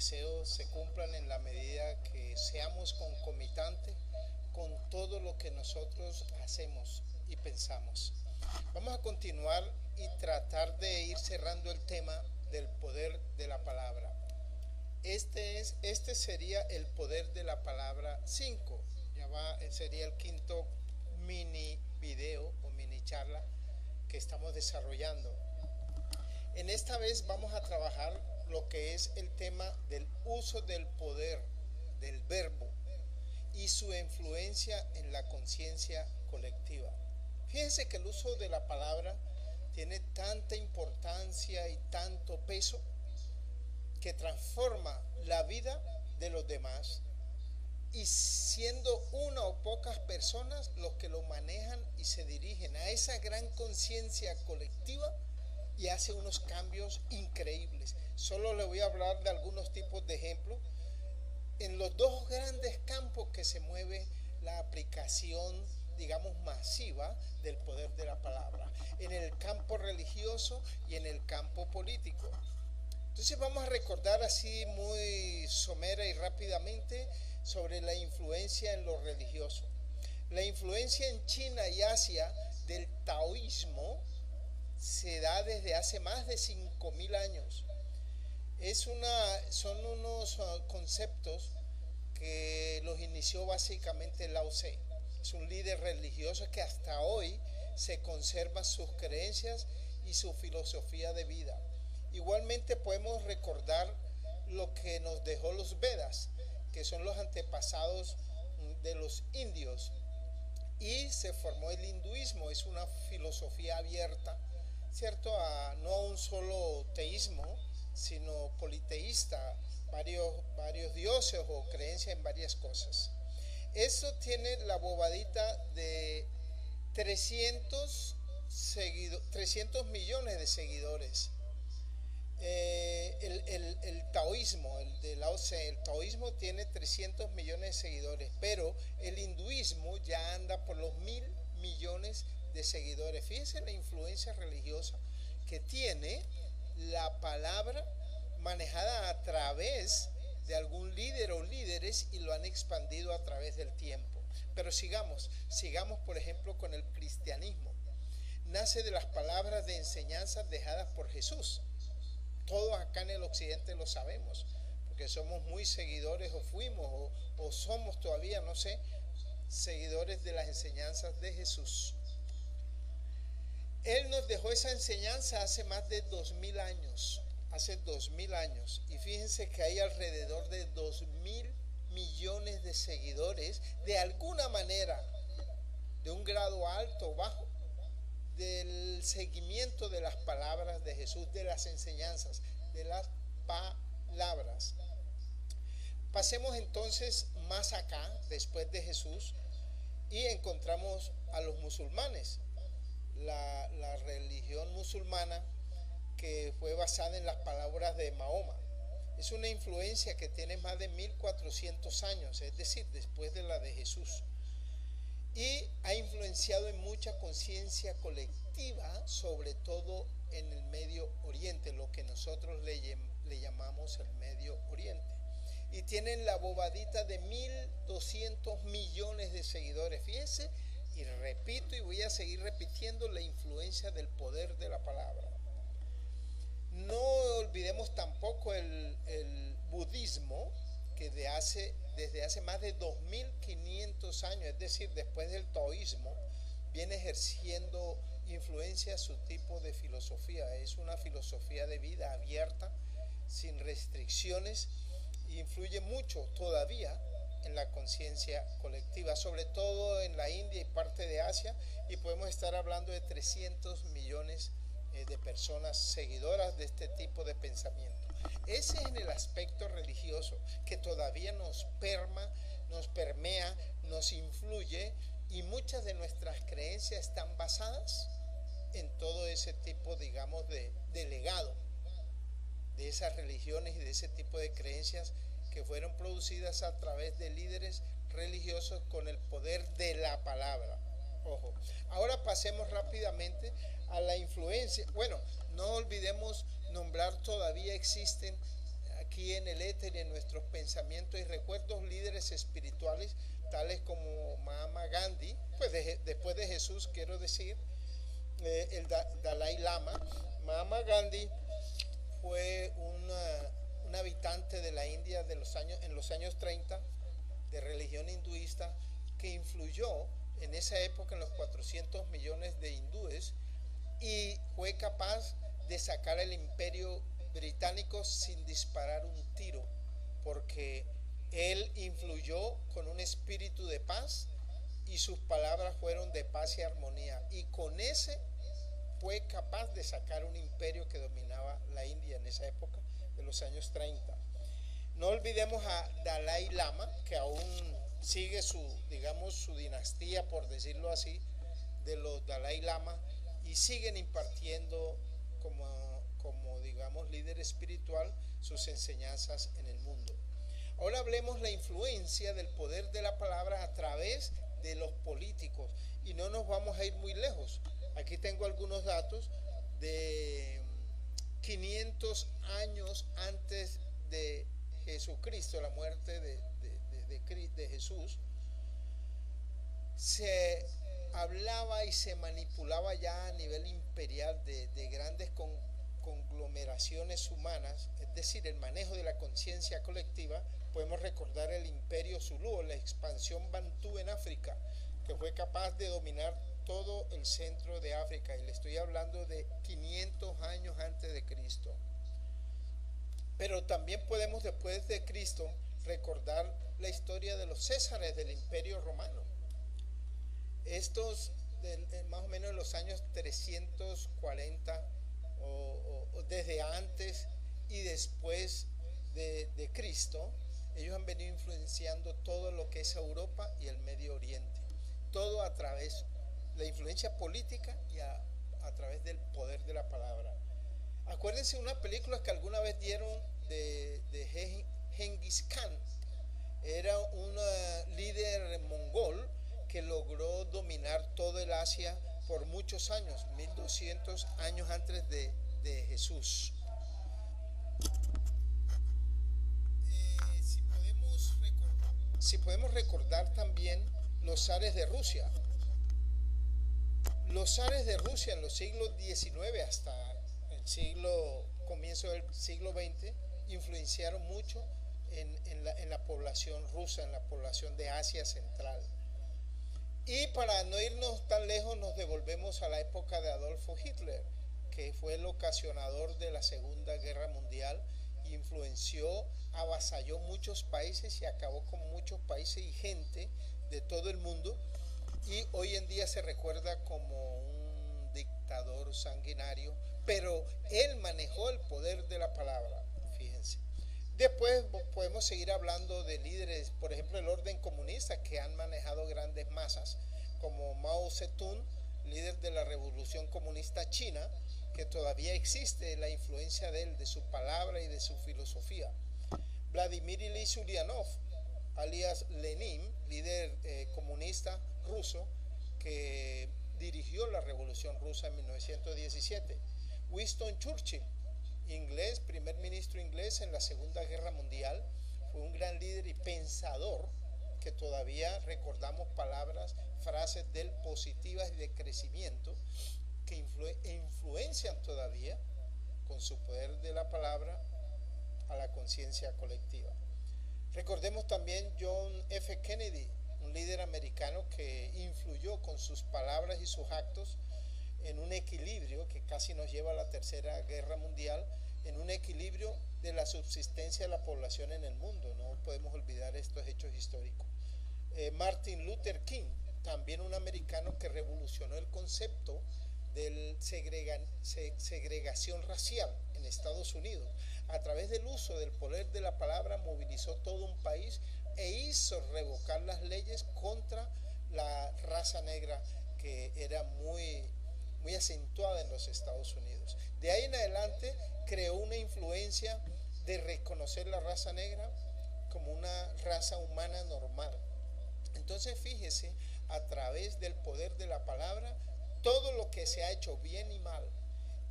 deseos se cumplan en la medida que seamos concomitantes con todo lo que nosotros hacemos y pensamos. Vamos a continuar y tratar de ir cerrando el tema del poder de la palabra. Este sería el poder de la palabra 5. Sería el quinto mini video o mini charla que estamos desarrollando. En esta vez vamos a trabajar lo que es el tema del uso del poder del verbo y su influencia en la conciencia colectiva. Fíjense que el uso de la palabra tiene tanta importancia y tanto peso que transforma la vida de los demás, y siendo una o pocas personas los que lo manejan y se dirigen a esa gran conciencia colectiva y hace unos cambios increíbles. Solo le voy a hablar de algunos tipos de ejemplos en los dos grandes campos que se mueve la aplicación, digamos, masiva del poder de la palabra, en el campo religioso y en el campo político. Entonces vamos a recordar así muy somera y rápidamente sobre la influencia en lo religioso. La influencia en China y Asia del taoísmo se da desde hace más de 5.000 años. Son unos conceptos que los inició básicamente Lao Tse. Es un líder religioso que hasta hoy se conserva sus creencias y su filosofía de vida. Igualmente podemos recordar lo que nos dejó los Vedas, que son los antepasados de los indios, y se formó el hinduismo. Es una filosofía abierta, ¿cierto? No a un solo teísmo, sino politeísta, varios dioses o creencia en varias cosas. Eso tiene la bobadita de 300 millones de seguidores. El taoísmo, el de Lao Tse, el taoísmo tiene 300 millones de seguidores, pero el hinduismo ya anda por los 1.000 millones de seguidores. Fíjense la influencia religiosa que tiene la palabra manejada a través de algún líder o líderes, y lo han expandido a través del tiempo. Pero sigamos por ejemplo con el cristianismo. Nace de las palabras de enseñanzas dejadas por Jesús. Todos acá en el occidente lo sabemos, porque somos muy seguidores, o fuimos, o somos todavía, no sé, seguidores de las enseñanzas de Jesús. Él nos dejó esa enseñanza hace más de 2.000 años, y fíjense que hay alrededor de 2.000 millones de seguidores, de alguna manera, de un grado alto o bajo, del seguimiento de las palabras de Jesús, de las enseñanzas, de las palabras. Pasemos entonces más acá, después de Jesús, y encontramos a los musulmanes. La religión musulmana, que fue basada en las palabras de Mahoma, es una influencia que tiene más de 1.400 años, es decir, después de la de Jesús, y ha influenciado en mucha conciencia colectiva, sobre todo en el Medio Oriente, lo que nosotros le llamamos el Medio Oriente, y tienen la bobadita de 1.200 millones de seguidores. Fíjense, y repito y voy a seguir repitiendo la influencia del poder de la palabra. No olvidemos tampoco el budismo, que desde hace más de 2.500 años, es decir, después del taoísmo, viene ejerciendo influencia su tipo de filosofía. Es una filosofía de vida abierta, sin restricciones, e influye mucho todavía en la conciencia colectiva, sobre todo en la India y parte de Asia, y podemos estar hablando de 300 millones de personas seguidoras de este tipo de pensamiento. Ese es en el aspecto religioso, que todavía nos permea, nos influye, y muchas de nuestras creencias están basadas en todo ese tipo, digamos, de legado de esas religiones y de ese tipo de creencias que fueron producidas a través de líderes religiosos con el poder de la palabra. Ojo. Ahora pasemos rápidamente a la influencia. Bueno, no olvidemos nombrar, todavía existen aquí en el éter y en nuestros pensamientos y recuerdos líderes espirituales, tales como Mahatma Gandhi, pues después de Jesús, quiero decir, Dalai Lama. Mahatma Gandhi fue un habitante de la India en los años 30, de religión hinduista, que influyó en esa época en los 400 millones de hindúes y fue capaz de sacar el imperio británico sin disparar un tiro, porque él influyó con un espíritu de paz y sus palabras fueron de paz y armonía, y con ese fue capaz de sacar un imperio que dominaba la India en esa época de los años 30. No olvidemos a Dalai Lama, que aún sigue digamos, su dinastía, por decirlo así, de los Dalai Lama, y siguen impartiendo como digamos, líder espiritual sus enseñanzas en el mundo. Ahora hablemos la influencia del poder de la palabra a través de los políticos, y no nos vamos a ir muy lejos. Aquí tengo algunos datos de 500 años antes de Jesucristo, la muerte de Jesús. Se hablaba y se manipulaba ya a nivel imperial de grandes conglomeraciones humanas, es decir, el manejo de la conciencia colectiva. Podemos recordar el imperio Zulú, la expansión bantú en África, que fue capaz de dominar todo el centro de África, y le estoy hablando de 500 años antes de Cristo. Pero también podemos, después de Cristo, recordar la historia de los césares del imperio romano. Estos más o menos en los años 340 o desde antes y después de Cristo, ellos han venido influenciando todo lo que es Europa y el Medio Oriente, todo a través de la influencia política y a través del poder de la palabra. Acuérdense una película que alguna vez dieron de Genghis Khan. Era un líder mongol que logró dominar todo el Asia por muchos años, 1200 años antes de Jesús. Si podemos recordar también los zares de Rusia. Los zares de Rusia en los siglos XIX hasta el comienzo del siglo XX influenciaron mucho en la población rusa, en la población de Asia Central. Y para no irnos tan lejos, nos devolvemos a la época de Adolfo Hitler, que fue el ocasionador de la Segunda Guerra Mundial, influenció, avasalló muchos países y acabó con muchos países y gente de todo el mundo, y hoy en día se recuerda como un dictador sanguinario, pero él manejó el poder de la palabra, fíjense. Después podemos seguir hablando de líderes, por ejemplo el orden comunista, que han manejado grandes masas, como Mao Zedong, líder de la revolución comunista china, que todavía existe la influencia de su palabra y de su filosofía. Vladimir Ilich Ulyanov, alias Lenin, líder comunista ruso, que dirigió la revolución rusa en 1917. Winston Churchill, inglés, primer ministro inglés en la Segunda Guerra Mundial, fue un gran líder y pensador, que todavía recordamos palabras, frases de él positivas y de crecimiento, que influencian todavía con su poder de la palabra a la conciencia colectiva. Recordemos también John F. Kennedy, un líder americano que influyó con sus palabras y sus actos en un equilibrio que casi nos lleva a la Tercera Guerra Mundial, en un equilibrio de la subsistencia de la población en el mundo. No podemos olvidar estos hechos históricos. Martin Luther King, también un americano que revolucionó el concepto de segregación racial en Estados Unidos. A través del uso del poder de la palabra movilizó todo un país e hizo revocar las leyes contra la raza negra, que era muy acentuada en los Estados Unidos. De ahí en adelante creó una influencia de reconocer la raza negra como una raza humana normal. Entonces fíjese, a través del poder de la palabra, todo lo que se ha hecho bien y mal,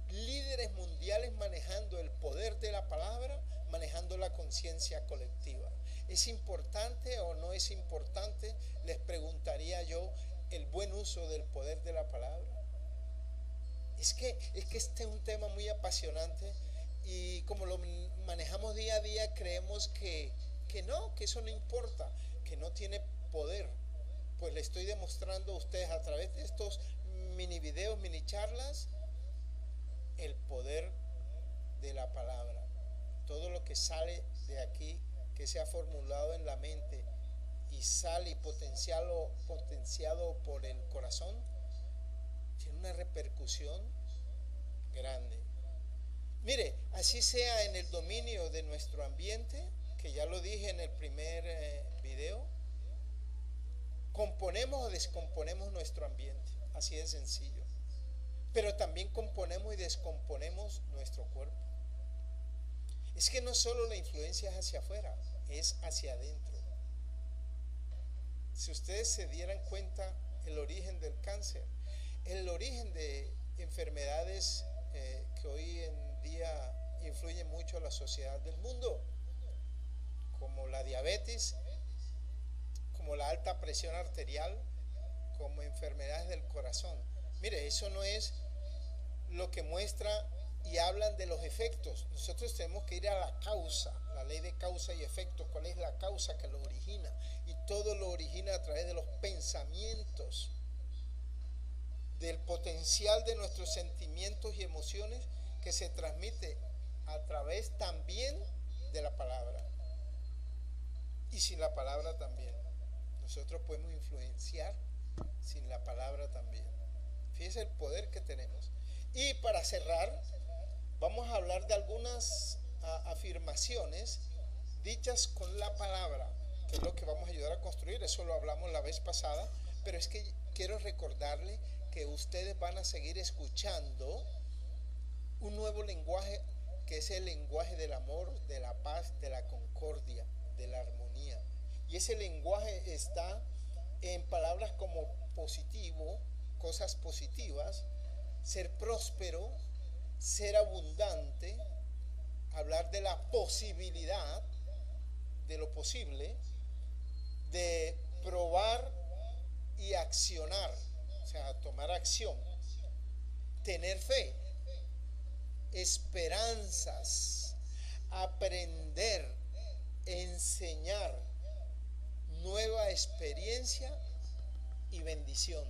líderes mundiales manejando el poder de la palabra, manejando la conciencia colectiva. ¿Es importante o no es importante? Les preguntaría yo, el buen uso del poder de la palabra. Es que este es un tema muy apasionante y como lo manejamos día a día creemos que no, que eso no importa, que no tiene poder. Pues le estoy demostrando a ustedes a través de estos mini videos, mini charlas, el poder de la palabra. Todo lo que sale de aquí, que se ha formulado en la mente y sale y potenciado por el corazón, tiene una repercusión grande. Mire, así sea en el dominio de nuestro ambiente, que ya lo dije en el primer video, componemos o descomponemos nuestro ambiente, así de sencillo. Pero también componemos y descomponemos nuestro cuerpo. Es que no solo la influencia es hacia afuera, es hacia adentro. Si ustedes se dieran cuenta el origen del cáncer, el origen de enfermedades que hoy en día influyen mucho a la sociedad del mundo, como la diabetes, como la alta presión arterial, como enfermedades del corazón. Mire, eso no es lo que muestra y hablan de los efectos. Nosotros tenemos que ir a la causa, la ley de causa y efecto. ¿Cuál es la causa que lo origina? Y todo lo origina a través de los pensamientos, del potencial de nuestros sentimientos y emociones que se transmite a través también de la palabra. Y sin la palabra también. Nosotros podemos influenciar sin la palabra también. Fíjense el poder que tenemos. Y para cerrar, vamos a hablar de algunas afirmaciones dichas con la palabra, que es lo que vamos a ayudar a construir. Eso lo hablamos la vez pasada, pero es que quiero recordarle que ustedes van a seguir escuchando un nuevo lenguaje, que es el lenguaje del amor, de la paz, de la concordia, de la armonía. Y ese lenguaje está en palabras como positivo, cosas positivas, ser próspero, ser abundante, hablar de la posibilidad, de lo posible, de probar y accionar, o sea, tomar acción, tener fe, esperanzas, aprender, enseñar, nueva experiencia y bendición.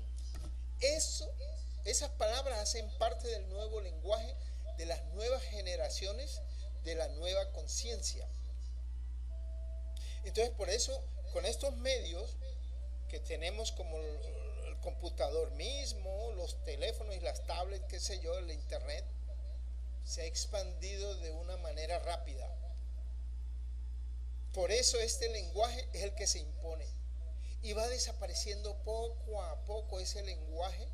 Esas palabras hacen parte del nuevo lenguaje de las nuevas generaciones, de la nueva conciencia. Entonces, por eso, con estos medios que tenemos como el computador mismo, los teléfonos y las tablets, qué sé yo, el internet, se ha expandido de una manera rápida. Por eso este lenguaje es el que se impone. Y va desapareciendo poco a poco ese lenguaje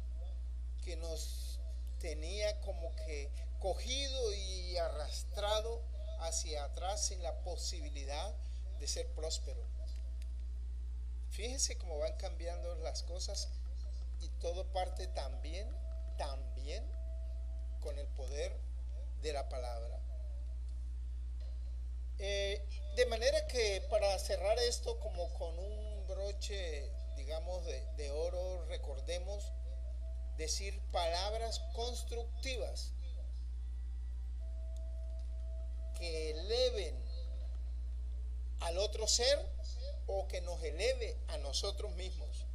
que nos tenía como que cogido y arrastrado hacia atrás sin la posibilidad de ser próspero. Fíjense cómo van cambiando las cosas y todo parte también con el poder de la palabra. De manera que para cerrar esto como con un broche, digamos, de oro, recordemos decir palabras constructivas que eleven al otro ser o que nos eleve a nosotros mismos.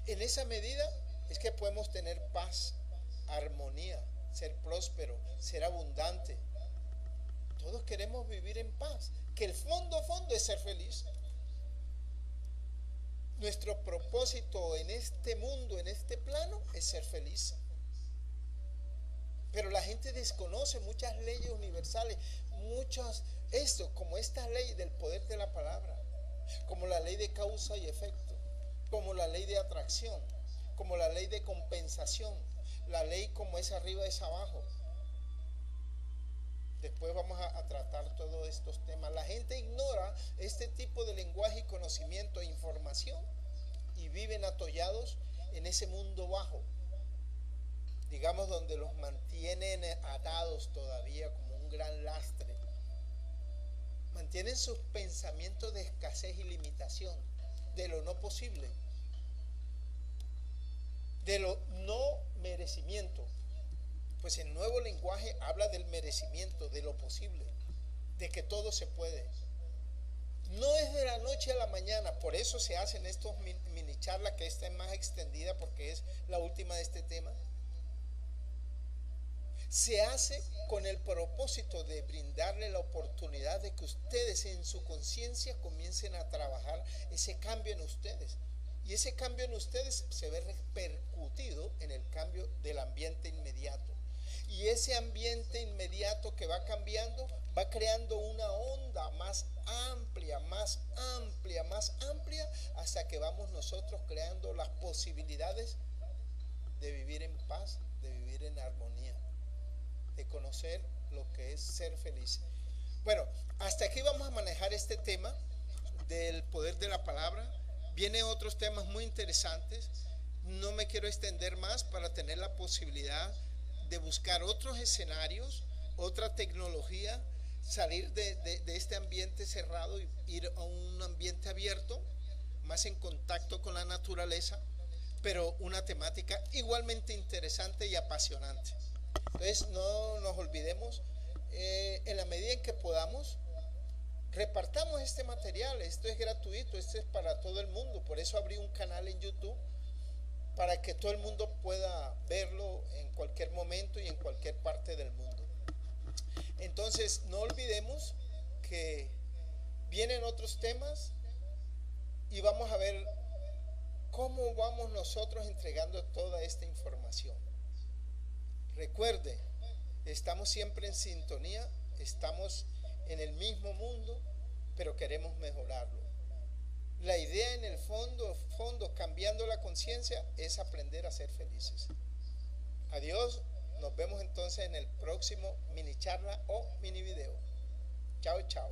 En esa medida es que podemos tener paz, armonía, ser próspero, ser abundante. Todos queremos vivir en paz, que el fondo es ser feliz. Nuestro propósito en este mundo, en este plano, es ser feliz. Pero la gente desconoce muchas leyes universales, como esta ley del poder de la palabra, como la ley de causa y efecto, como la ley de atracción, como la ley de compensación, la ley como es arriba es abajo. Después vamos a tratar todos estos temas. La gente ignora este tipo de lenguaje y conocimiento e información y viven atollados en ese mundo bajo, digamos, donde los mantienen atados todavía como un gran lastre mantienen sus pensamientos de escasez y limitación, de lo no posible, de lo no merecimiento. Pues el nuevo lenguaje habla del merecimiento, de lo posible, de que todo se puede. No es de la noche a la mañana, por eso se hacen estos mini charlas, que esta es más extendida porque es la última de este tema. Se hace con el propósito de brindarle la oportunidad de que ustedes en su conciencia comiencen a trabajar ese cambio en ustedes. Y ese cambio en ustedes se ve repercutido en el cambio del ambiente inmediato. Y ese ambiente inmediato que va cambiando, va creando una onda más amplia, más amplia, más amplia, hasta que vamos nosotros creando las posibilidades de vivir en paz, de vivir en armonía, de conocer lo que es ser feliz. Bueno, hasta aquí vamos a manejar este tema del poder de la palabra. Vienen otros temas muy interesantes. No me quiero extender más para tener la posibilidad de buscar otros escenarios, otra tecnología, salir de este ambiente cerrado y ir a un ambiente abierto, más en contacto con la naturaleza, pero una temática igualmente interesante y apasionante. Entonces no nos olvidemos, en la medida en que podamos, repartamos este material. Esto es gratuito, esto es para todo el mundo. Por eso abrí un canal en YouTube, para que todo el mundo pueda verlo en cualquier momento y en cualquier parte del mundo. Entonces no olvidemos que vienen otros temas y vamos a ver cómo vamos nosotros entregando toda esta información. Recuerde, estamos siempre en sintonía, estamos en el mismo mundo, pero queremos mejorarlo. La idea en el fondo, cambiando la conciencia, es aprender a ser felices. Adiós, nos vemos entonces en el próximo mini charla o mini video. Chao, chao.